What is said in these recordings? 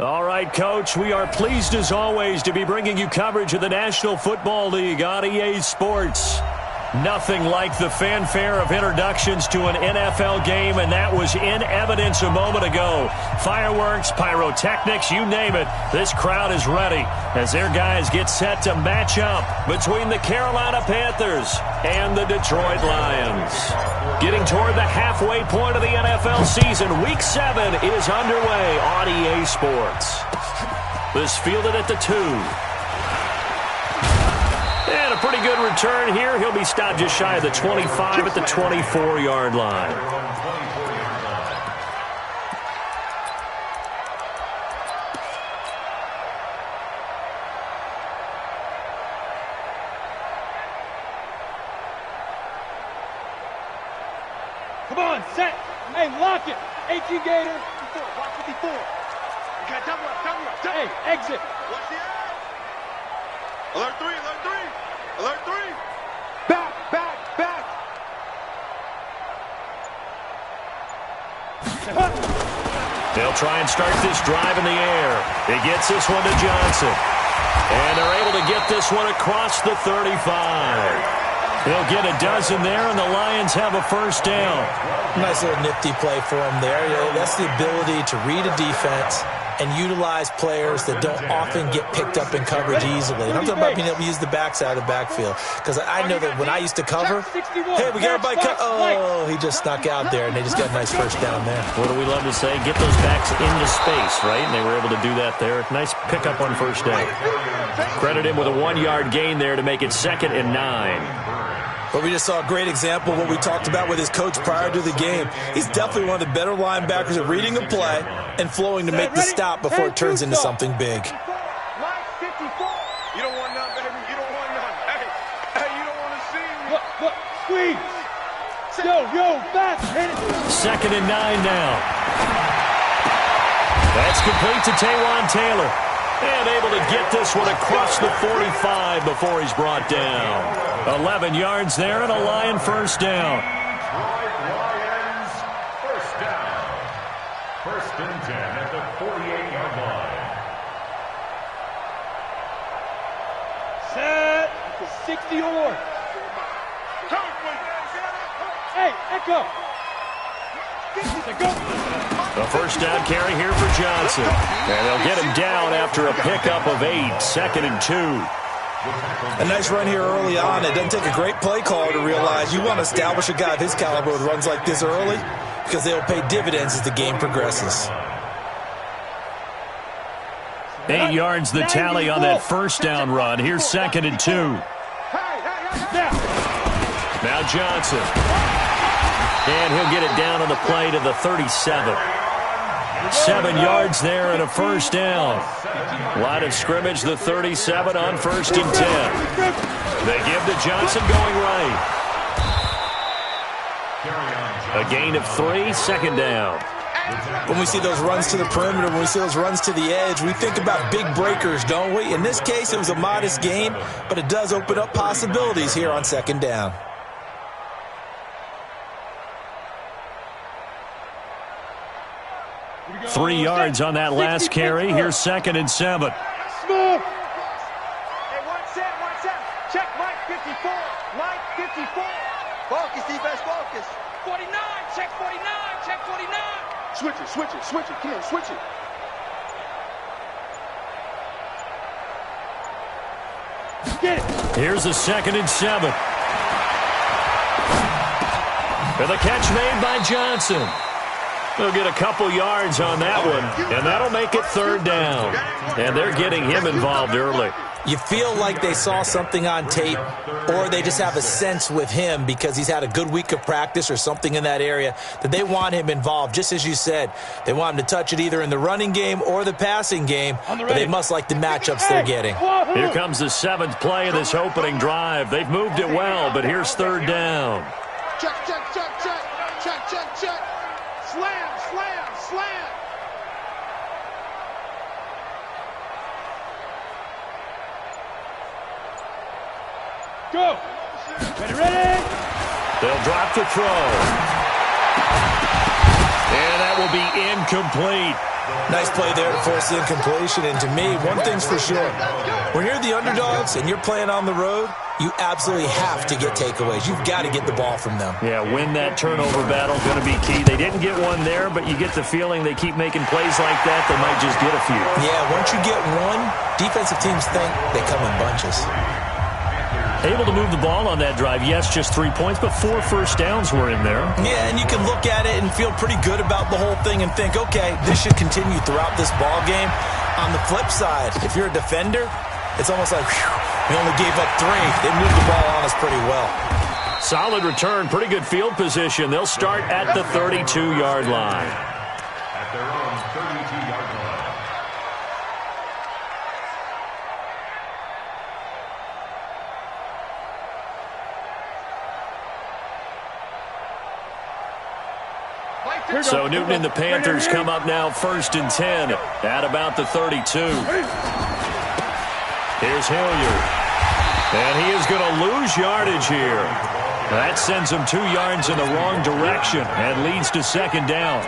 All right, Coach, we are pleased as always to be bringing you coverage of the National Football League on EA Sports. Nothing like the fanfare of introductions to an NFL game, and that was in evidence a moment ago. Fireworks, pyrotechnics, you name it. This crowd is ready as their guys get set to match up between the Carolina Panthers and the Detroit Lions. Getting toward the halfway point of the NFL season, Week 7 is underway on EA Sports. This fielded at the 2. And a pretty good return here. He'll be stopped just shy of the 25 at the 24-yard line. Come on, set. Hey, lock it. 18 Gator. 54. Block 54. Okay, double up. Hey, exit. What's the alert 3, alert 3. Alert 3. Back. They'll try and start this drive in the air. He gets this one to Johnson. And they're able to get this one across the 35. They'll get a dozen there, and the Lions have a first down. Nice little nifty play for him there. That's the ability to read a defense and utilize players that don't often get picked up in coverage easily. And I'm talking about being able to use the backside of the backfield. Because I know that when I used to cover, hey, we got everybody cut. Oh, he just snuck out there, and they just got a nice first down there. What do we love to say? Get those backs into space, right? And they were able to do that there. Nice pickup on first down. Credit him with a 1-yard gain there to make it 2nd and 9. But we just saw a great example of what we talked about with his coach prior to the game. He's definitely one of the better linebackers at reading a play and flowing to make the stop before it turns into something big. You don't want none, baby. You don't want none. Hey, you don't want to see me. Look, squeeze. Yo, fast. Hit it. 2nd and 9 now. That's complete to Taywan Taylor. And able to get this one across the 45 before he's brought down. 11 yards there and a Lion first down. Lions first down. 1st and 10 at the 48-yard line. Set. 60 or. Hey, echo. A first down carry here for Johnson. And they'll get him down after a pickup of 8. 2nd and 2. A nice run here early on. It doesn't take a great play caller to realize you want to establish a guy of his caliber with runs like this early because they'll pay dividends as the game progresses. 8 yards the tally on that first down run. Here's 2nd and 2. Now Johnson. And he'll get it down on the play to the 37. 7 yards there and a first down. Line of scrimmage, the 37 on 1st and 10. They give to Johnson going right. A gain of 3, 2nd down. When we see those runs to the perimeter, when we see those runs to the edge, we think about big breakers, don't we? In this case, it was a modest gain, but it does open up possibilities here on 2nd down. Three yards on that last carry. Here's 2nd and 7. Smooth. Hey, one set. Check Mike 54. Mike 54. Focus, defense, focus. 49. Check 49. Check 49. Switch it. Come on, switch it. Get it. Here's a 2nd and 7. And the catch made by Johnson. They'll get a couple yards on that one, and that'll make it 3rd down. And they're getting him involved early. You feel like they saw something on tape, or they just have a sense with him because he's had a good week of practice or something in that area that they want him involved. Just as you said, they want him to touch it either in the running game or the passing game, but they must like the matchups they're getting. Here comes the 7th play of this opening drive. They've moved it well, but here's 3rd down. Check. Slam. Go. Ready. They'll drop to throw. And that will be incomplete. Nice play there to force the incompletion. And to me, one thing's for sure. When you're the underdogs and you're playing on the road, you absolutely have to get takeaways. You've got to get the ball from them. Yeah, win that turnover battle, going to be key. They didn't get one there, but you get the feeling they keep making plays like that, they might just get a few. Yeah, once you get one, defensive teams think they come in bunches. Able to move the ball on that drive. Yes, just 3 points, but 4 first downs were in there. Yeah, and you can look at it and feel pretty good about the whole thing and think, okay, this should continue throughout this ball game. On the flip side, if you're a defender, it's almost like, whew, we only gave up 3. They moved the ball on us pretty well. Solid return, pretty good field position. They'll start at the 32-yard line. At their own 32-yard line. So Newton and the Panthers come up now 1st and 10 at about the 32. Here's Hilliard. And he is going to lose yardage here. That sends him 2 yards in the wrong direction and leads to 2nd down.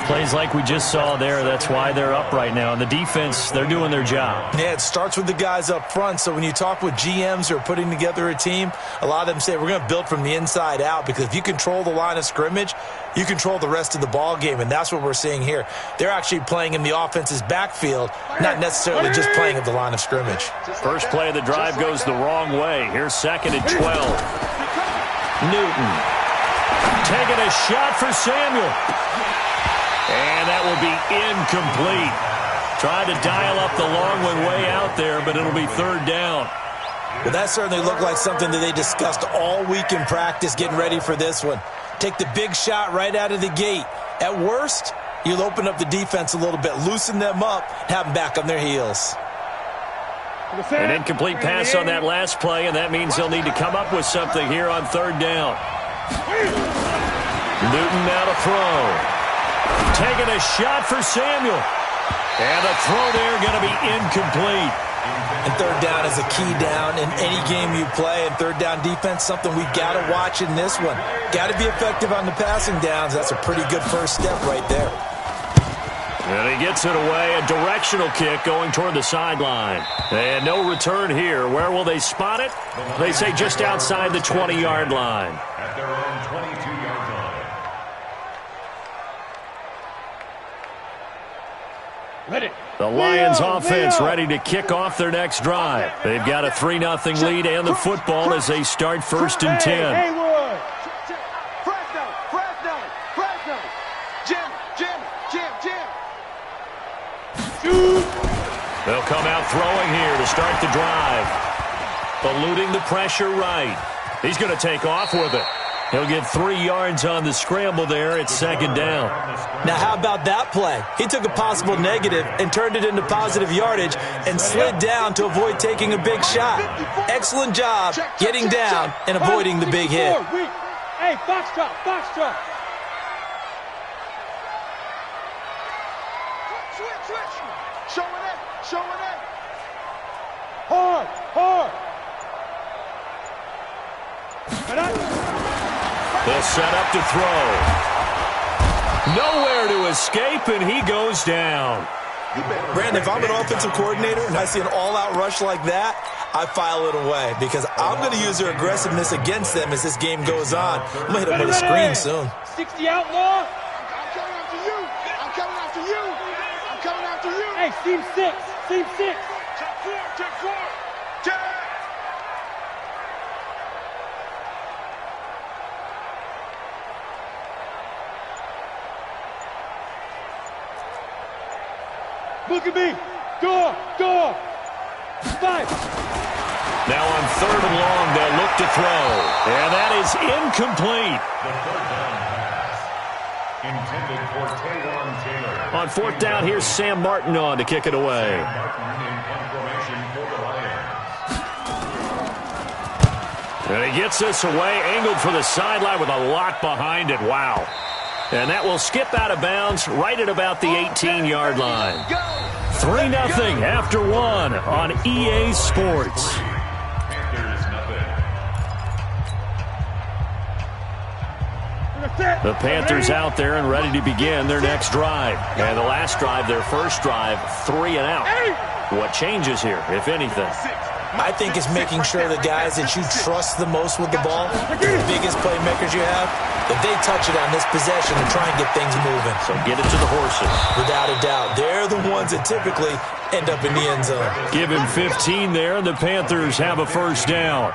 Plays like we just saw there, that's why they're up right now. And the defense, they're doing their job. Yeah, it starts with the guys up front. So when you talk with GMs who are putting together a team, a lot of them say we're going to build from the inside out, because if you control the line of scrimmage, you control the rest of the ball game, and that's what we're seeing here. They're actually playing in the offense's backfield, not necessarily just playing at the line of scrimmage. First play of the drive goes the wrong way. Here's 2nd and 12. Newton taking a shot for Samuel. And that will be incomplete. Tried to dial up the long one way out there, but it'll be 3rd down. Well, that certainly looked like something that they discussed all week in practice, getting ready for this one. Take the big shot right out of the gate. At worst, you'll open up the defense a little bit, loosen them up, have them back on their heels. An incomplete pass on that last play, and that means they'll need to come up with something here on 3rd down. Newton now to throw. Taking a shot for Samuel. And the throw there going to be incomplete. And 3rd down is a key down in any game you play. And 3rd down defense, something we got to watch in this one. Got to be effective on the passing downs. That's a pretty good first step right there. And he gets it away. A directional kick going toward the sideline. And no return here. Where will they spot it? They say just outside the 20-yard line. At their own 22-yard line. The Lions offense ready to kick off their next drive. They've got a 3-0 lead and the football as they start 1st and 10. They'll come out throwing here to start the drive. Eluding the pressure right. He's going to take off with it. He'll get 3 yards on the scramble there. It's 2nd down. Now, how about that play? He took a possible negative and turned it into positive yardage and slid down to avoid taking a big shot. Excellent job getting down and avoiding the big hit. Hey, foxtrot, foxtrot. Switch. Showing it. Hard. They'll set up to throw. Nowhere to escape, and he goes down. Brandon, if I'm an offensive coordinator and I see an all-out rush like that, I file it away because I'm going to use their aggressiveness against them as this game goes on. I'm going to hit them with a screen soon. 60 outlaw. I'm coming after you. Hey, seam 6. Check 4. Look at me. Go. 5. Now on 3rd and long, they'll look to throw. And that is incomplete. The 3rd down pass intended for Taylor Taylor. On 4th down, here's Sam Martin on to kick it away. Martin in punt formation for the Lions. And he gets this away, angled for the sideline with a lot behind it. Wow. And that will skip out of bounds right at about the 18-yard line. 3-0 after 1 on EA Sports. Panthers 0. The Panthers out there and ready to begin their next drive. And the last drive, their first drive, 3 and out. What changes here, if anything? I think it's making sure the guys that you trust the most with the ball, the biggest playmakers you have, that they touch it on this possession and try and get things moving. So get it to the horses. Without a doubt. They're the ones that typically end up in the end zone. Give him 15 there, and the Panthers have a first down.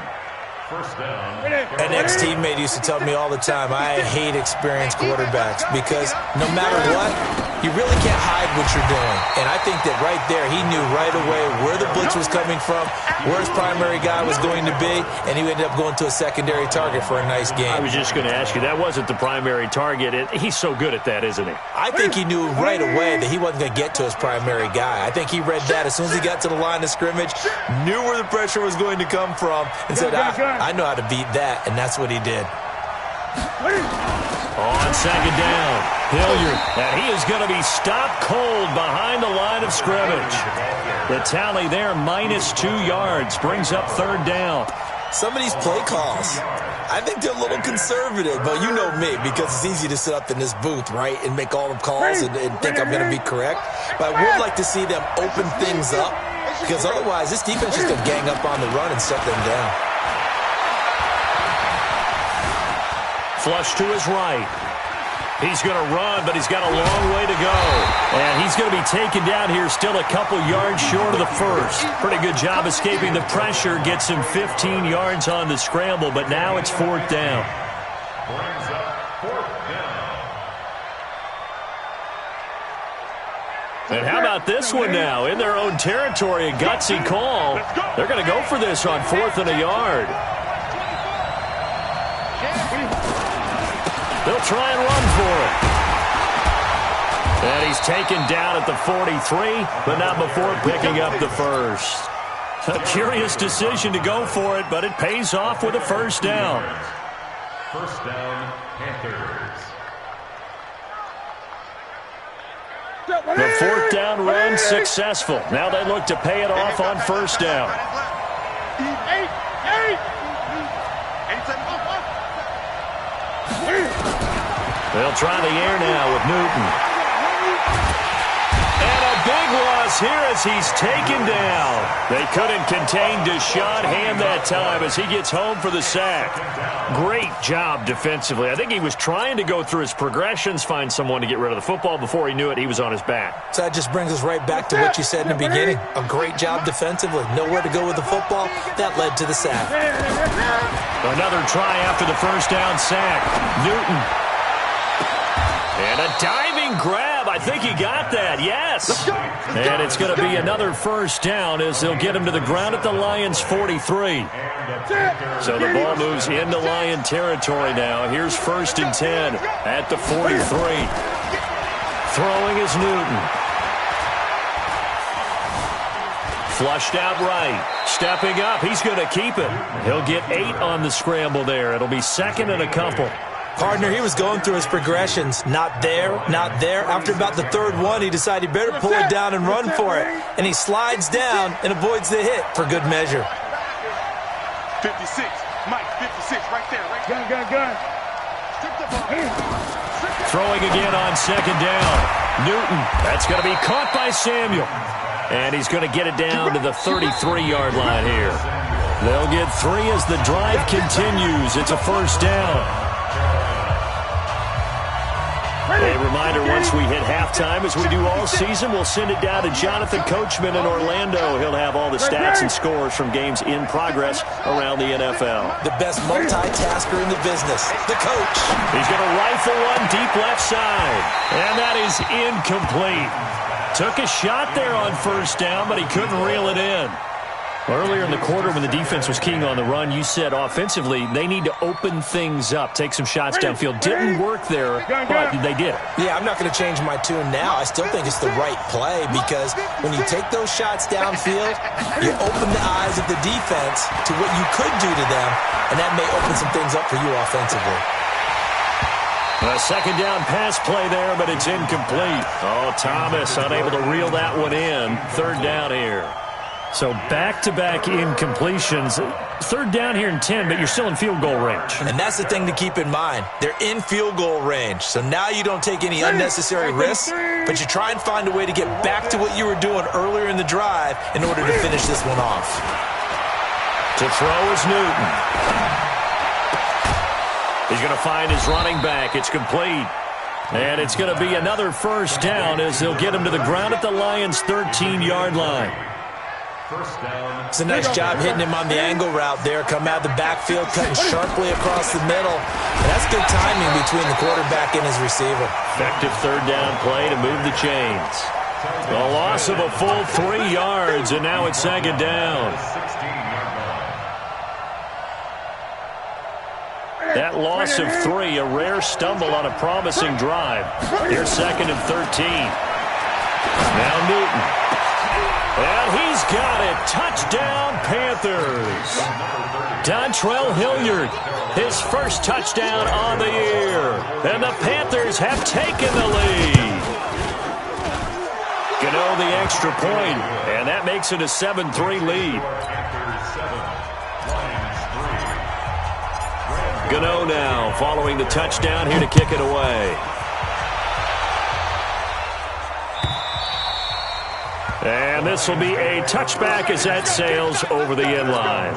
An ex-teammate used to tell me all the time, I hate experienced quarterbacks because no matter what, you really can't hide what you're doing. And I think that right there, he knew right away where the blitz was coming from, where his primary guy was going to be, and he ended up going to a secondary target for a nice game. I was just going to ask you, that wasn't the primary target. He's so good at that, isn't he? I think he knew right away that he wasn't going to get to his primary guy. I think he read that as soon as he got to the line of scrimmage, knew where the pressure was going to come from, and said, I know how to beat that, and that's what he did. On second down, Hilliard, and he is going to be stopped cold behind the line of scrimmage. The tally there, -2 yards, brings up third down. Some of these play calls, I think they're a little conservative, but you know me, because it's easy to sit up in this booth, right, and make all the calls and think I'm going to be correct. But I would like to see them open things up, because otherwise this defense is going to gang up on the run and shut them down. Flush to his right. He's going to run, but he's got a long way to go. And he's going to be taken down here, still a couple yards short of the first. Pretty good job escaping the pressure. Gets him 15 yards on the scramble, but now it's fourth down. Brings up fourth down. And how about this one now? In their own territory, a gutsy call. They're going to go for this on 4th and a yard. They'll try and run for it. And he's taken down at the 43, but not before picking up the first. A curious decision to go for it, but it pays off with a first down. First down, Panthers. The fourth down run successful. Now they look to pay it off on first down. They'll try the air now with Newton. And a big loss here as he's taken down. They couldn't contain Deshaun Hand that time as he gets home for the sack. Great job defensively. I think he was trying to go through his progressions, find someone to get rid of the football. Before he knew it, he was on his back. So that just brings us right back to what you said in the beginning. A great job defensively. Nowhere to go with the football. That led to the sack. Another try after the first down sack. Newton. And a diving grab. I think he got that. Yes. And it's going to be another first down as they'll get him to the ground at the Lions' 43. So the ball moves into Lion territory now. Here's 1st and 10 at the 43. Throwing is Newton. Flushed out right. Stepping up. He's going to keep it. He'll get 8 on the scramble there. It'll be 2nd and a couple. Partner, he was going through his progressions. Not there, not there. After about the 3rd one, he decided he better pull it down and run for it. And he slides down and avoids the hit for good measure. 56. Mike, 56. Right there. Right there. Gun. Throwing again on 2nd down. Newton. That's going to be caught by Samuel. And he's going to get it down to the 33-yard line here. They'll get 3 as the drive continues. It's a first down. A reminder, once we hit halftime, as we do all season, we'll send it down to Jonathan Coachman in Orlando. He'll have all the stats and scores from games in progress around the NFL. The best multitasker in the business, the coach. He's going to rifle one deep left side, and that is incomplete. Took a shot there on first down, but he couldn't reel it in. Earlier in the quarter when the defense was keying on the run, you said offensively they need to open things up, take some shots downfield. Didn't work there, but they did. Yeah, I'm not going to change my tune now. I still think it's the right play because when you take those shots downfield, you open the eyes of the defense to what you could do to them, and that may open some things up for you offensively. A second down pass play there, but it's incomplete. Oh, Thomas unable to reel that one in. 3rd down here. So back-to-back incompletions. Third down here and 10, but you're still in field goal range. And that's the thing to keep in mind. They're in field goal range. So now you don't take any unnecessary risks, but you try and find a way to get back to what you were doing earlier in the drive in order to finish this one off. To throw is Newton. He's going to find his running back. It's complete. And it's going to be another first down as they'll get him to the ground at the Lions' 13-yard line. First down. It's a nice job hitting him on the angle route there. Come out of the backfield, cutting sharply across the middle. And that's good timing between the quarterback and his receiver. Effective third down play to move the chains. A loss of a full 3 yards, and now it's second down. That loss of 3, a rare stumble on a promising drive. Here's second and 13. Now Newton. And he's got it. Touchdown, Panthers. Dontrell Hilliard, his first touchdown on the year. And the Panthers have taken the lead. Gano the extra point, and that makes it a 7-3 lead. Gano now following the touchdown here to kick it away. And this will be a touchback as that sails over the end line.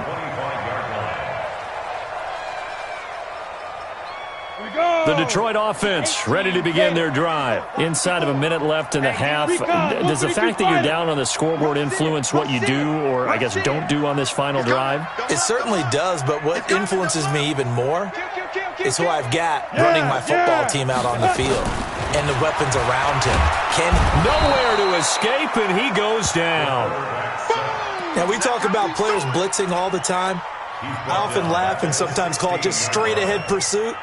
The Detroit offense ready to begin their drive. Inside of a minute left in the half. Does the fact that you're down on the scoreboard influence what you do or, I guess, don't do on this final drive? It certainly does, but what influences me even more is who I've got running my football team out on the field and the weapons around him. Nowhere to escape, and he goes down. Now, we talk about players blitzing all the time. I often laugh and sometimes call it just straight-ahead pursuit.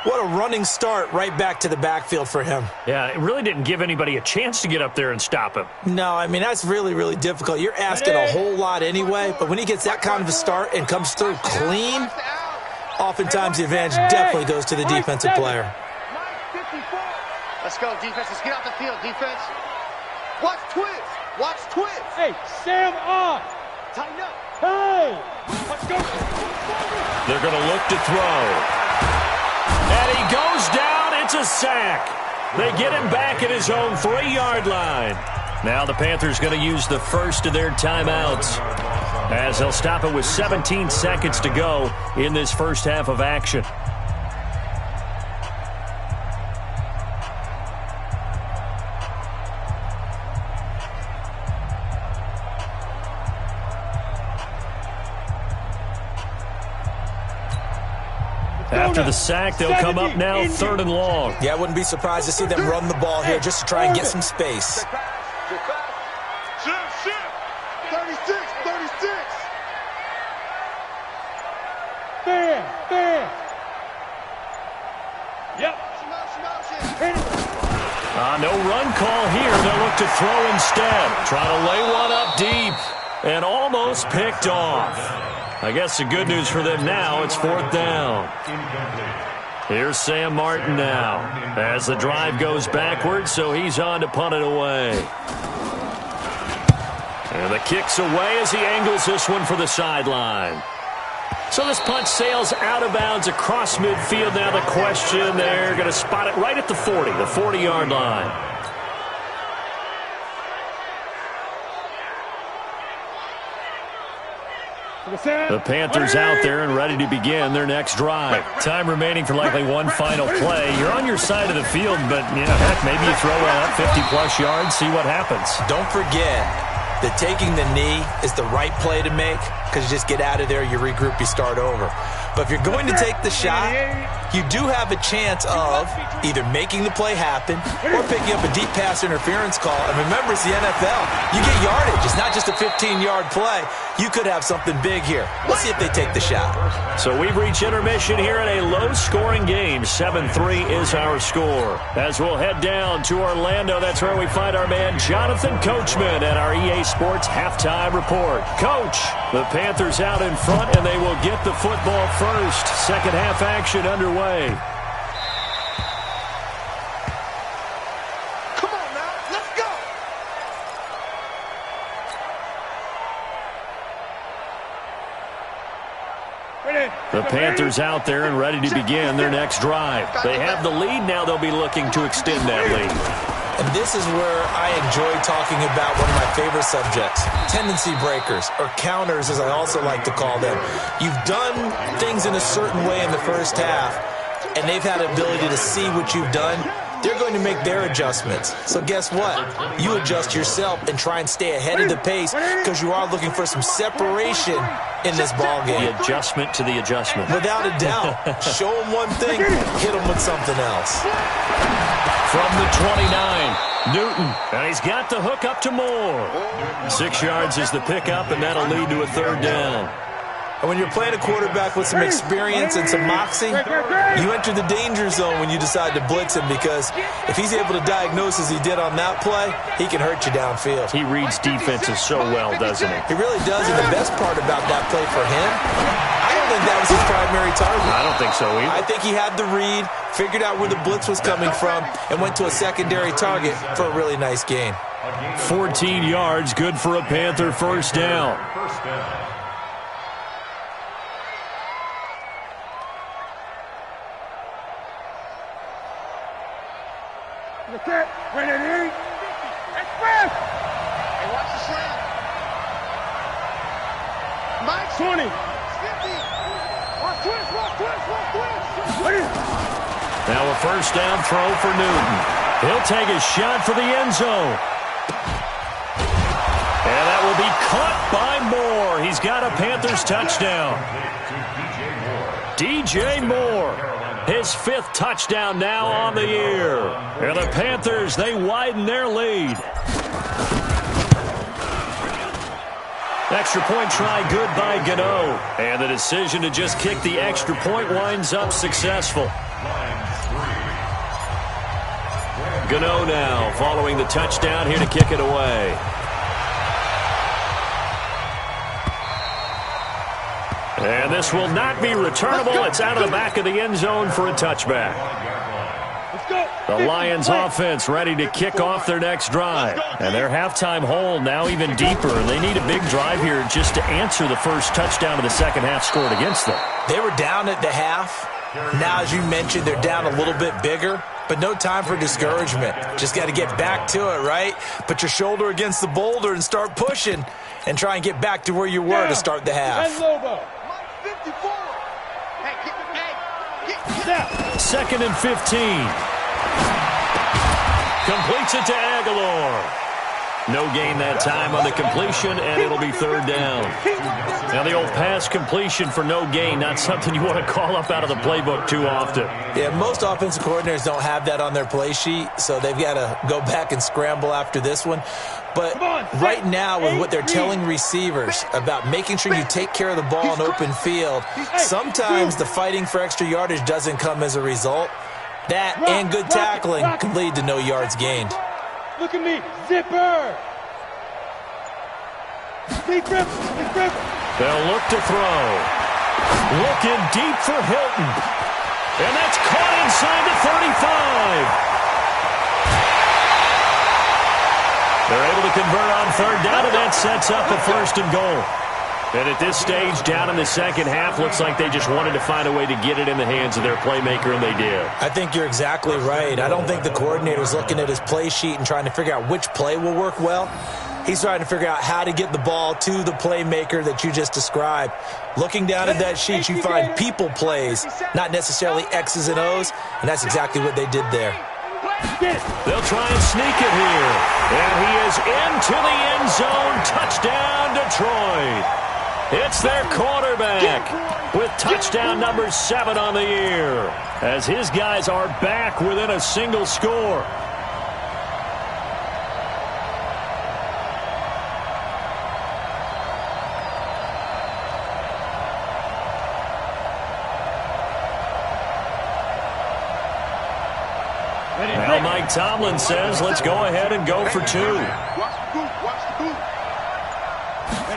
What a running start right back to the backfield for him. Yeah, it really didn't give anybody a chance to get up there and stop him. No, I mean, that's really, really difficult. You're asking a whole lot anyway, but when he gets that kind of a start and comes through clean, oftentimes the advantage definitely goes to the defensive player. Let's go, defense. Let's get out the field, defense. Watch twist. Watch twist. Hey, Sam on. Tighten up. Hey, let's go. They're going to look to throw. And he goes down. It's a sack. They get him back at his own 3-yard line. Now the Panthers going to use the first of their timeouts as they'll stop it with 17 seconds to go in this first half of action. After the sack, they'll come up now 3rd and long. Yeah, I wouldn't be surprised to see them run the ball here just to try and get some space. Shift. 36. Bam. Yep. No run call here. They'll look to throw instead. Trying to lay one up deep and almost picked off. I guess the good news for them now, it's 4th down. Here's Sam Martin now as the drive goes backwards, so he's on to punt it away. And the kick's away as he angles this one for the sideline. So this punt sails out of bounds across midfield. Now the question, they're going to spot it right at the 40, the 40-yard line. The Panthers out there and ready to begin their next drive. Time remaining for likely one final play. You're on your side of the field, but, heck, maybe you throw it up 50-plus yards, see what happens. Don't forget that taking the knee is the right play to make because you just get out of there, you regroup, you start over. But if you're going to take the shot, you do have a chance of either making the play happen or picking up a deep pass interference call. And remember, it's the NFL. You get yardage. It's not just a 15-yard play. You could have something big here. Let's see if they take the shot. So we've reached intermission here in a low-scoring game. 7-3 is our score. As we'll head down to Orlando, that's where we find our man Jonathan Coachman at our EA Sports Halftime Report. Coach, the Panthers out in front, and they will get the football first. Second half action underway. Come on now, let's go. The Panthers out there and ready to begin their next drive. They have the lead now. They'll be looking to extend that lead. And this is where I enjoy talking about one of my favorite subjects, tendency breakers, or counters as I also like to call them. You've done things in a certain way in the first half, and they've had the ability to see what you've done. They're going to make their adjustments. So guess what? You adjust yourself and try and stay ahead of the pace because you are looking for some separation in this ball game. The adjustment to the adjustment. Without a doubt. Show them one thing, hit them with something else. From the 29, Newton. And he's got the hook up to Moore. 6 yards is the pickup, and that'll lead to a third down. And when you're playing a quarterback with some experience and some moxie, you enter the danger zone when you decide to blitz him because if he's able to diagnose as he did on that play, he can hurt you downfield. He reads defenses so well, doesn't he? He really does, and the best part about that play for him, I don't think that was his primary target. I don't think so either. I think he had the read, figured out where the blitz was coming from, and went to a secondary target for a really nice gain. 14 yards, good for a Panther first down. Ready to eat. Express. Hey, watch the slam. Mike 20. 50. Walk twist. Ready. Now a first down throw for Newton. He'll take a shot for the end zone. And that will be caught by Moore. He's got a Panthers touchdown. DJ Moore. His 5th touchdown now on the year. And the Panthers, they widen their lead. Extra point try good by Gano. And the decision to just kick the extra point winds up successful. Gano now following the touchdown here to kick it away. And this will not be returnable. It's out of the back of the end zone for a touchback. The Lions offense ready to kick off their next drive. And their halftime hole now even deeper. And they need a big drive here just to answer the first touchdown of the second half scored against them. They were down at the half. Now, as you mentioned, they're down a little bit bigger. But no time for discouragement. Just got to get back to it, right? Put your shoulder against the boulder and start pushing. And try and get back to where you were to start the half. 54. Hey, Second and 15. Completes it to Aguilar. No gain that time on the completion, and it'll be third down. Now the old pass completion for no gain, not something you want to call up out of the playbook too often. Yeah, most offensive coordinators don't have that on their play sheet, so they've got to go back and scramble after this one. But right now, with what they're telling receivers about making sure you take care of the ball in open field, sometimes the fighting for extra yardage doesn't come as a result. That and good tackling can lead to no yards gained. Look at me, zipper. They'll look to throw. Looking deep for Hilton. And that's caught inside the 35. They're able to convert on third down, and that sets up a first and goal. And at this stage, down in the second half, looks like they just wanted to find a way to get it in the hands of their playmaker, and they did. I think you're exactly right. I don't think the coordinator's looking at his play sheet and trying to figure out which play will work well. He's trying to figure out how to get the ball to the playmaker that you just described. Looking down at that sheet, you find people plays, not necessarily X's and O's, and that's exactly what they did there. They'll try and sneak it here. And he is into the end zone. Touchdown, Detroit. It's their quarterback with touchdown number 7 on the year, as his guys are back within a single score. Now Mike Tomlin says, let's go ahead and go for 2. watch the boot, watch the boot.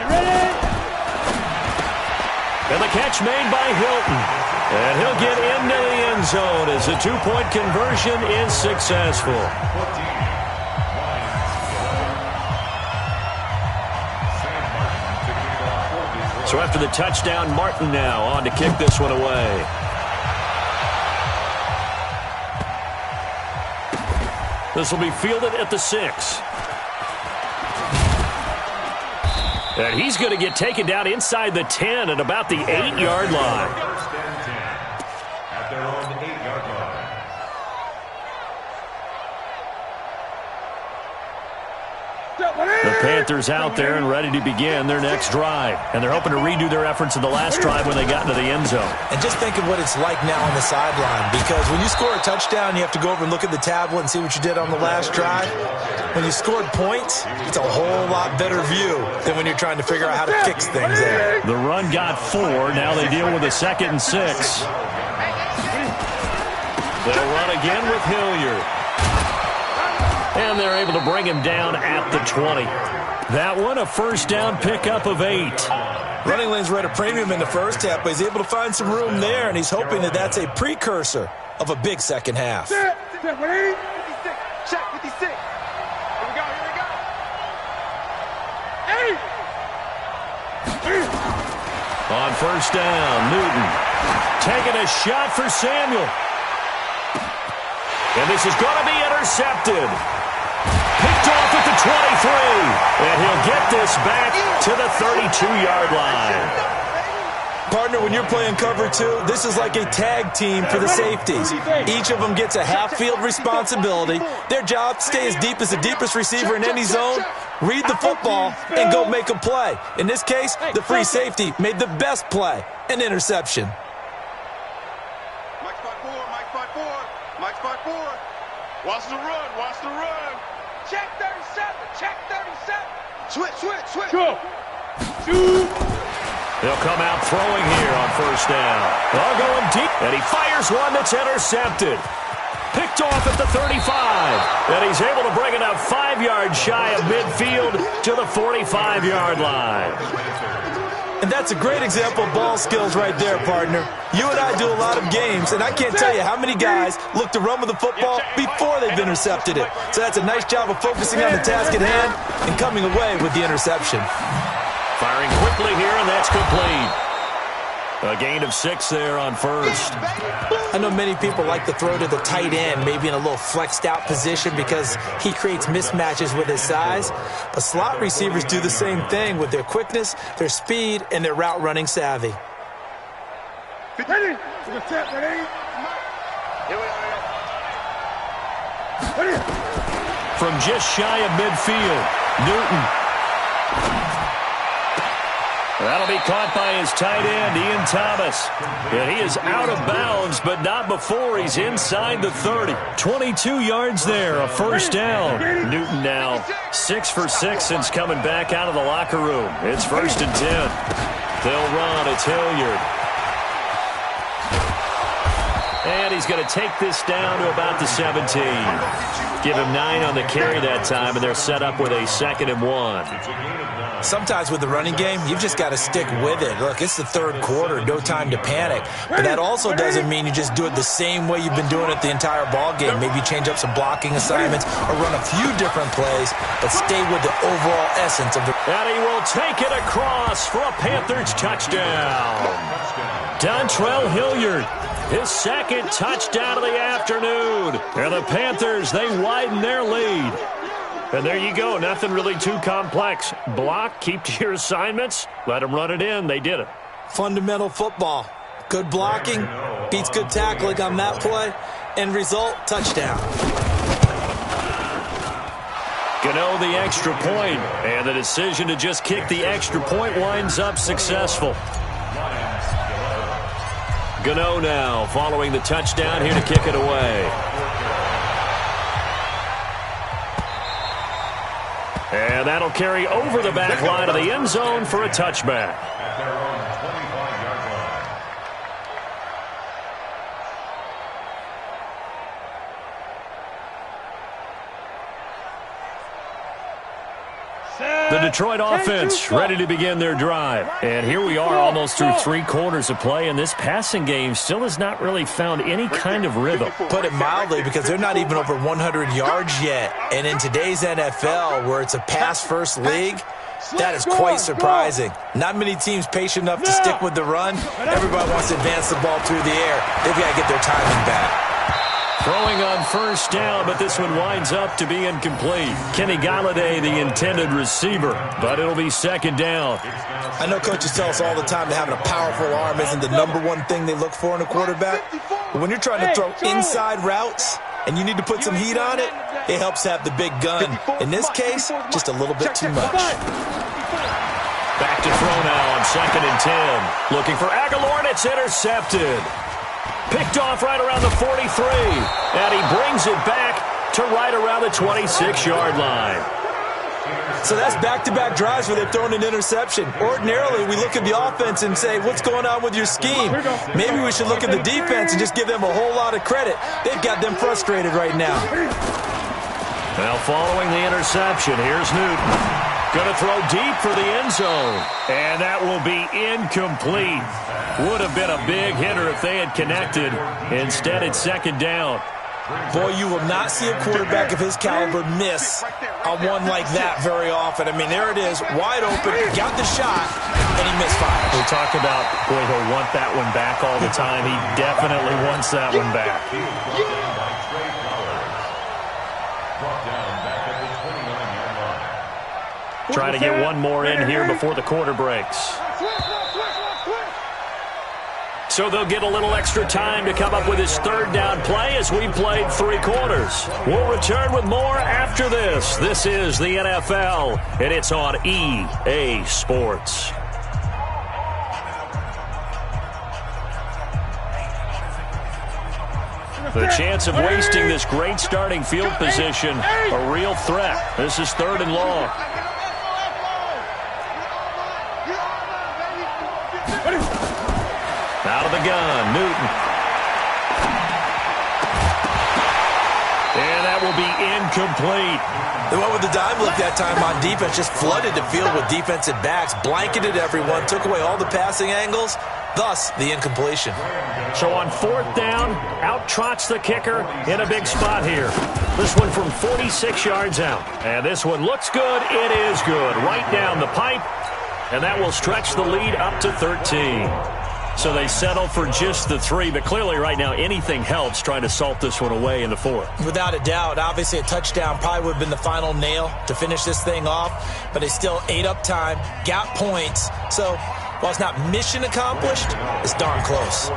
Ready. And the catch made by Hilton. And he'll get into the end zone as the 2-point conversion is successful. So after the touchdown, Martin now on to kick this one away. This will be fielded at the 6. And he's going to get taken down inside the 10 at about the 8-yard line. First and 10 at their own 8-yard line. The Panthers out there and ready to begin their next drive. And they're hoping to redo their efforts in the last drive when they got into the end zone. And just think of what it's like now on the sideline, because when you score a touchdown, you have to go over and look at the tablet and see what you did on the last drive. When you scored points, it's a whole lot better view than when you're trying to figure out how to fix things there. The run got 4. Now they deal with a 2nd and 6. They'll run again with Hilliard. And they're able to bring him down at the 20. That one, a first down pickup of 8. Running lanes were at a premium in the first half, but he's able to find some room there, and he's hoping that that's a precursor of a big second half. Set, 180. Check 56. Here we go, here we go. 80. On first down, Newton taking a shot for Samuel. And this is going to be intercepted. Picked off at the 23. And he'll get this back to the 32-yard line. Partner, when you're playing cover 2, this is like a tag team for the safeties. Each of them gets a half-field responsibility. Their job, stay as deep as the deepest receiver in any zone, read the football, and go make a play. In this case, the free safety made the best play, an interception. Mike spot 4, Mike spot 4, Mike spot 4. Watch the run, watch the run. Check 37, check 37. Switch. Go. Shoot. They'll come out throwing here on first down. They'll go him deep, and he fires one that's intercepted. Picked off at the 35. And he's able to bring it up 5 yards shy of midfield to the 45-yard line. And that's a great example of ball skills right there, partner. You and I do a lot of games, and I can't tell you how many guys look to run with the football before they've intercepted it. So that's a nice job of focusing on the task at hand and coming away with the interception. Firing quickly here, and that's complete. A gain of 6 there on first. I know many people like to throw to the tight end, maybe in a little flexed out position because he creates mismatches with his size. But slot receivers do the same thing with their quickness, their speed, and their route running savvy. Ready. We're set, ready. Here we are. Ready. From just shy of midfield, Newton. That'll be caught by his tight end, Ian Thomas. And he is out of bounds, but not before he's inside the 30. 22 yards there, a first down. Newton now 6 for 6 since coming back out of the locker room. It's 1st and 10. They'll run. It's Hilliard. And he's going to take this down to about the 17. Give him 9 on the carry that time, and they're set up with a 2nd and 1. Sometimes with the running game, you've just got to stick with it. Look, it's the third quarter, no time to panic. But that also doesn't mean you just do it the same way you've been doing it the entire ball game. Maybe change up some blocking assignments or run a few different plays, but stay with the overall essence of the... And he will take it across for a Panthers touchdown. Dontrell Hilliard, his 2nd touchdown of the afternoon. And the Panthers, they widen their lead. And there you go. Nothing really too complex. Block, keep to your assignments, let them run it in. They did it. Fundamental football. Good blocking, beats good tackling on that play. End result, touchdown. Gano the extra point, and the decision to just kick the extra point winds up successful. Gano now following the touchdown here to kick it away. And that'll carry over the back line of the end zone for a touchback. The Detroit offense ready to begin their drive. And here we are almost through 3 quarters of play, and this passing game still has not really found any kind of rhythm. Put it mildly, because they're not even over 100 yards yet. And in today's NFL, where it's a pass-first league, That is quite surprising. Not many teams patient enough to stick with the run. Everybody wants to advance the ball through the air. They've got to get their timing back. Throwing on first down, but this one winds up to be incomplete. Kenny Galladay, the intended receiver, but it'll be second down. I know coaches tell us all the time that having a powerful arm isn't the #1 thing they look for in a quarterback. But when you're trying to throw inside routes and you need to put some heat on it, it helps to have the big gun. In this case, just a little bit too much. Back to throw now on 2nd and 10. Looking for Aguilar, and it's intercepted. Picked off right around the 43, and he brings it back to right around the 26-yard line. So that's back-to-back drives where they've thrown an interception. Ordinarily, we look at the offense and say, what's going on with your scheme? Maybe we should look at the defense and just give them a whole lot of credit. They've got them frustrated right now. Now, following the interception, here's Newton. Going to throw deep for the end zone, and that will be incomplete. Would have been a big hitter if they had connected. Instead, it's second down. Boy, you will not see a quarterback of his caliber miss on one like that very often. I mean, there it is, wide open, got the shot, and he misfired. We talk about, boy, he'll want that one back all the time. He definitely wants that one back. Trying to get one more in here before the quarter breaks. So they'll get a little extra time to come up with his third down play as we played 3 quarters. We'll return with more after this. This is the NFL, and it's on EA Sports. The chance of wasting this great starting field position, a real threat. This is 3rd and long. Out of the gun, Newton. And that will be incomplete. They went with the dime look that time on defense, just flooded the field with defensive backs, blanketed everyone, took away all the passing angles, thus the incompletion. So on 4th down, out trots the kicker in a big spot here. This one from 46 yards out. And this one looks good. It is good. Right down the pipe. And that will stretch the lead up to 13. So they settle for just the 3, but clearly right now anything helps trying to salt this one away in the 4th. Without a doubt, obviously a touchdown probably would have been the final nail to finish this thing off, but they still ate up time, got points. So while it's not mission accomplished, it's darn close.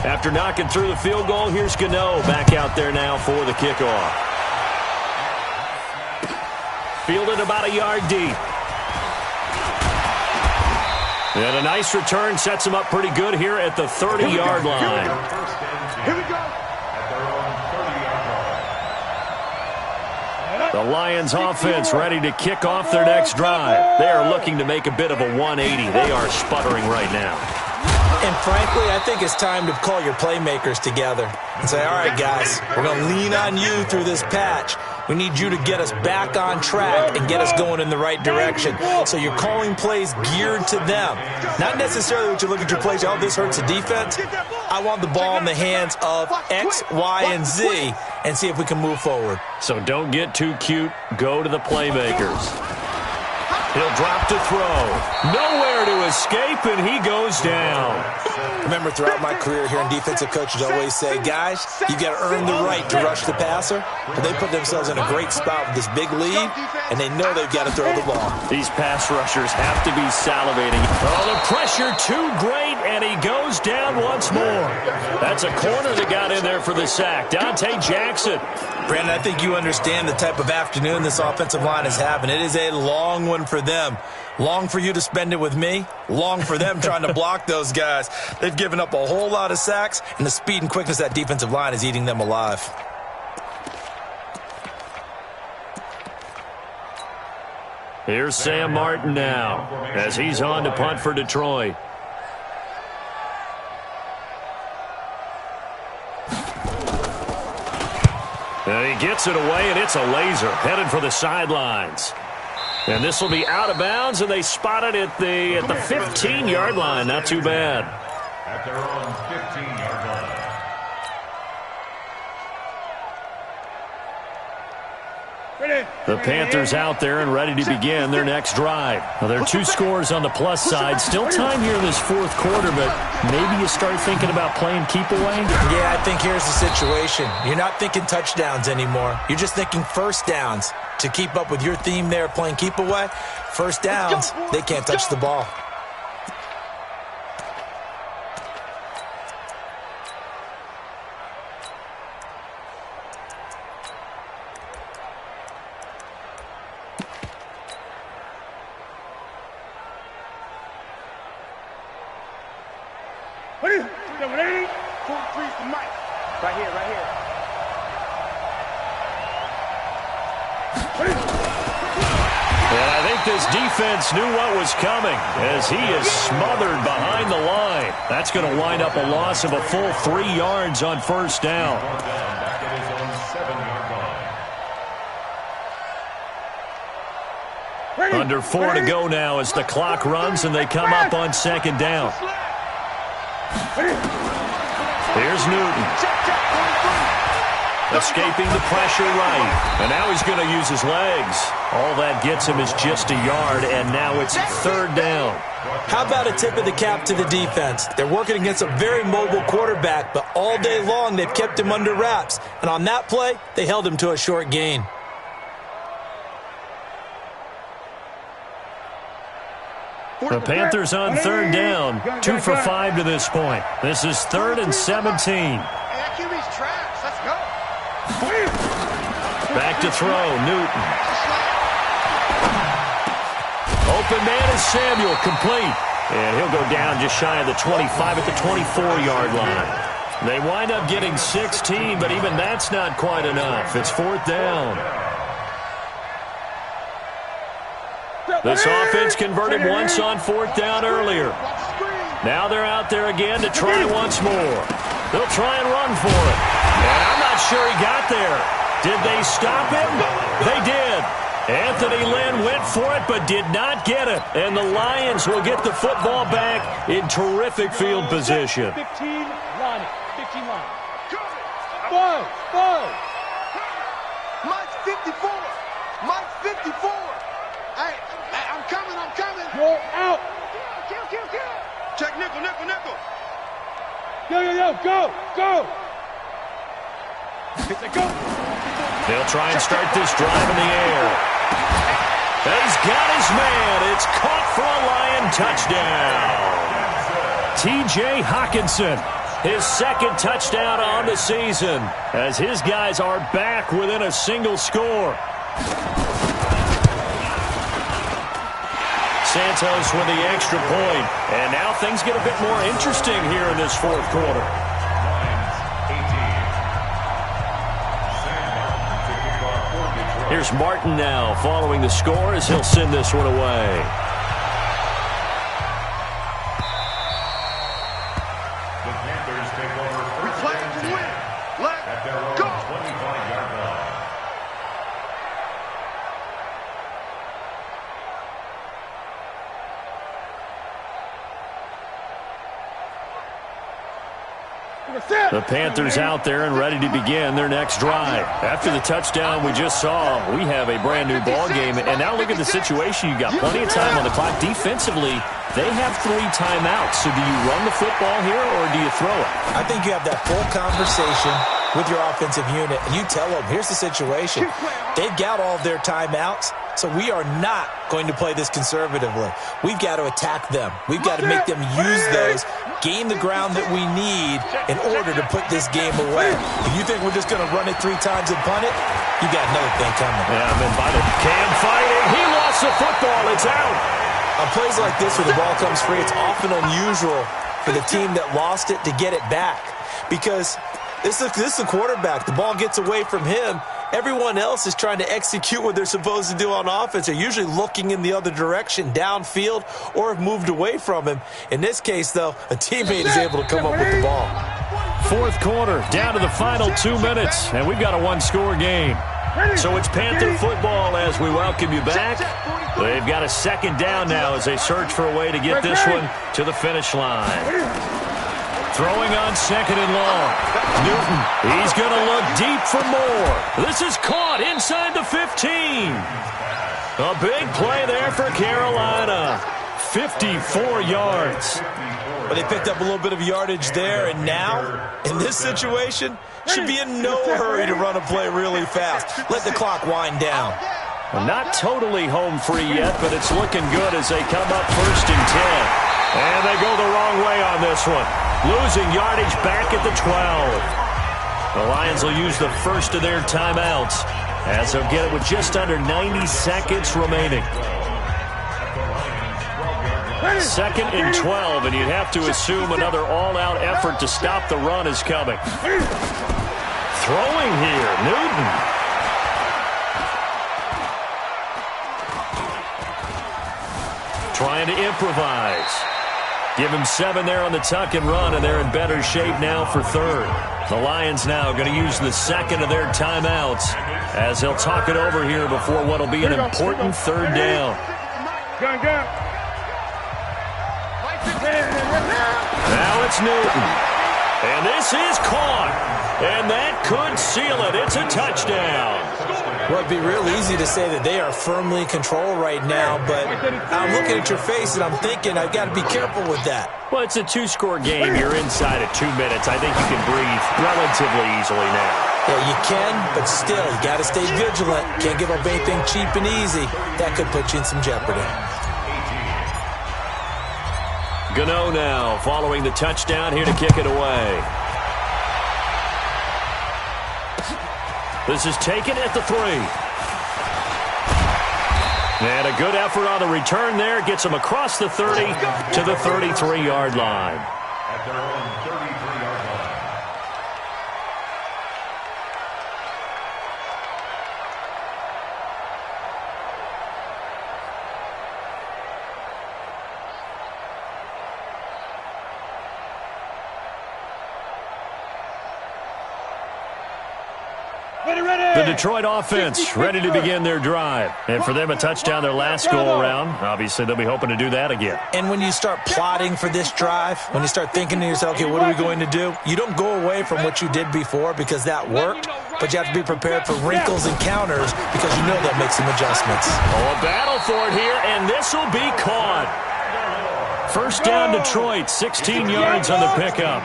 After knocking through the field goal, here's Gano back out there now for the kickoff. Fielded about a yard deep. And a nice return sets him up pretty good here at the 30-yard line. Here we go. The Lions offense ready to kick off their next drive. They are looking to make a bit of a 180. They are sputtering right now. And frankly, I think it's time to call your playmakers together and say, all right, guys, we're going to lean on you through this patch. We need you to get us back on track and get us going in the right direction. So you're calling plays geared to them. Not necessarily what you look at your plays, oh, this hurts the defense. I want the ball in the hands of X, Y, and Z and see if we can move forward. So don't get too cute. Go to the playmakers. He'll drop to throw. Nowhere to escape, and he goes down. Remember, throughout my career here in defensive coaches always say, guys, you got to earn the right to rush the passer. But they put themselves in a great spot with this big lead, and they know they've got to throw the ball. These pass rushers have to be salivating. Oh, the pressure too great, and he goes down once more. That's a corner that got in there for the sack. Dante Jackson. Brandon, I think you understand the type of afternoon this offensive line is having. It is a long one for them. Long for you to spend it with me. Long for them trying to block those guys. They've given up a whole lot of sacks, and the speed and quickness of that defensive line is eating them alive. Here's Sam Martin now as he's on to punt for Detroit. And he gets it away, and it's a laser headed for the sidelines. And this will be out of bounds, and they spot it at the 15-yard line. Not too bad. At their own 15-yard line. 2 The Panthers out there and ready to begin their next drive. Well, there are 2 scores on the plus side. Still time here in this 4th quarter, but maybe you start thinking about playing keep away? Yeah, I think here's the situation. You're not thinking touchdowns anymore. You're just thinking first downs. To keep up with your theme there, playing keep away, first downs, they can't touch the ball. This defense knew what was coming as he is smothered behind the line. That's going to wind up a loss of a full 3 yards on first down. Under 4 to go now as the clock runs and they come up on second down. Here's Newton. Escaping the pressure right. And now he's going to use his legs. All that gets him is just a yard, and now it's 3rd down. How about a tip of the cap to the defense? They're working against a very mobile quarterback, but all day long they've kept him under wraps. And on that play, they held him to a short gain. The Panthers on 3rd down. 2 for 5 to this point. This is 3rd and 17. Back to throw, Newton. Open man is Samuel, complete. And he'll go down just shy of the 25 at the 24-yard line. They wind up getting 16, but even that's not quite enough. It's 4th down. This offense converted once on 4th down earlier. Now they're out there again to try once more. They'll try and run for it. And I'm not sure he got there. Did they stop him? They did. Anthony Lynn went for it but did not get it. And the Lions will get the football back in terrific field position. 15 line. 15 line. 5. Mike's 54. Mike's 54. Hey, I'm coming. You're out. Kill. Check nickel. Go. Go. They'll try and start this drive in the air. And he's got his man. It's caught for a Lion touchdown. T.J. Hawkinson, his 2nd touchdown on the season, as his guys are back within a single score. Santos with the extra point. And now things get a bit more interesting here in this 4th quarter. Here's Martin now following the score as he'll send this one away. The Panthers take over first and 10 at their own 25-yard line. The Panthers out there and ready to begin their next drive. After the touchdown we just saw, we have a brand new ball game. And now look at the situation. You've got plenty of time on the clock. Defensively, they have 3 timeouts. So do you run the football here or do you throw it? I think you have that full conversation with your offensive unit, and you tell them, here's the situation. They've got all of their timeouts, so we are not going to play this conservatively. We've got to attack them. We've got to make them use those, gain the ground that we need in order to put this game away. If you think we're just going to run it 3 times and punt it, you got another thing coming. Yeah, I'm invited. Cam fighting. He lost the football. It's out. On plays like this where the ball comes free, it's often unusual for the team that lost it to get it back because this is the quarterback. The ball gets away from him. Everyone else is trying to execute what they're supposed to do on offense. They're usually looking in the other direction, downfield, or have moved away from him. In this case, though, a teammate is able to come up with the ball. 4th quarter, down to the final 2 minutes, and we've got a 1-score game. So it's Panther football as we welcome you back. They've got a 2nd down now as they search for a way to get this one to the finish line. Throwing on second and long. Newton, he's going to look deep for more. This is caught inside the 15. A big play there for Carolina. 54 yards. But they picked up a little bit of yardage there, and now, in this situation, should be in no hurry to run a play really fast. Let the clock wind down. Well, not totally home free yet, but it's looking good as they come up 1st and 10. And they go the wrong way on this one. Losing yardage back at the 12. The Lions will use the first of their timeouts as they'll get it with just under 90 seconds remaining. 2nd and 12, and you'd have to assume another all-out effort to stop the run is coming. Throwing here, Newton. Trying to improvise. Give him 7 there on the tuck and run, and they're in better shape now for 3rd. The Lions now going to use the 2nd of their timeouts as they'll talk it over here before what will be an important 3rd down. Now it's Newton. And this is caught. And that could seal it. It's a touchdown. Well, it'd be real easy to say that they are firmly in control right now, but I'm looking at your face and I'm thinking I've got to be careful with that. Well, it's a 2-score game. You're inside at 2 minutes. I think you can breathe relatively easily now. Yeah, you can, but still, you got to stay vigilant. Can't give up anything cheap and easy. That could put you in some jeopardy. Gano now following the touchdown here to kick it away. This is taken at the 3. And a good effort on the return there. Gets him across the 30 to the 33-yard line. At their own 33-yard line. The Detroit offense ready to begin their drive. And for them, a touchdown their last go-around. Obviously, they'll be hoping to do that again. And when you start plotting for this drive, when you start thinking to yourself, okay, what are we going to do? You don't go away from what you did before because that worked, but you have to be prepared for wrinkles and counters because you know they'll make some adjustments. Oh, a battle for it here, and this will be caught. 1st down, Detroit, 16 yards on the pickup.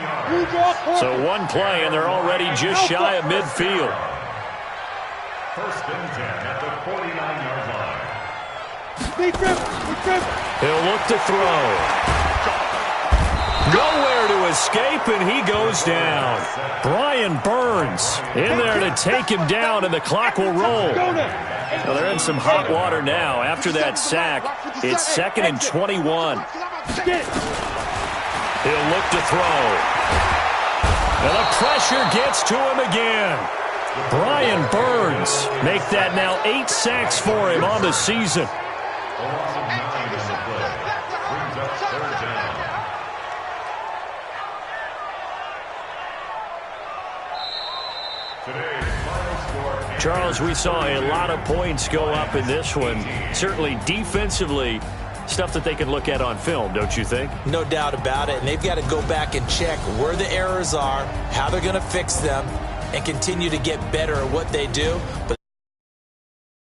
So one play, and they're already just shy of midfield. 1st and 10 at the 49-yard line. He'll look to throw. Nowhere to escape, and he goes down. Brian Burns in there to take him down, and the clock will roll. Well, they're in some hot water now. After that sack, it's 2nd and 21. He'll look to throw. And the pressure gets to him again. Brian Burns make that now 8 sacks for him on the season. A loss of 9 on the play. Brings up 3rd down. Today's final score. Charles, we saw a lot of points go up in this one. Certainly defensively, stuff that they can look at on film, don't you think? No doubt about it, and they've got to go back and check where the errors are, how they're going to fix them, and continue to get better at what they do. But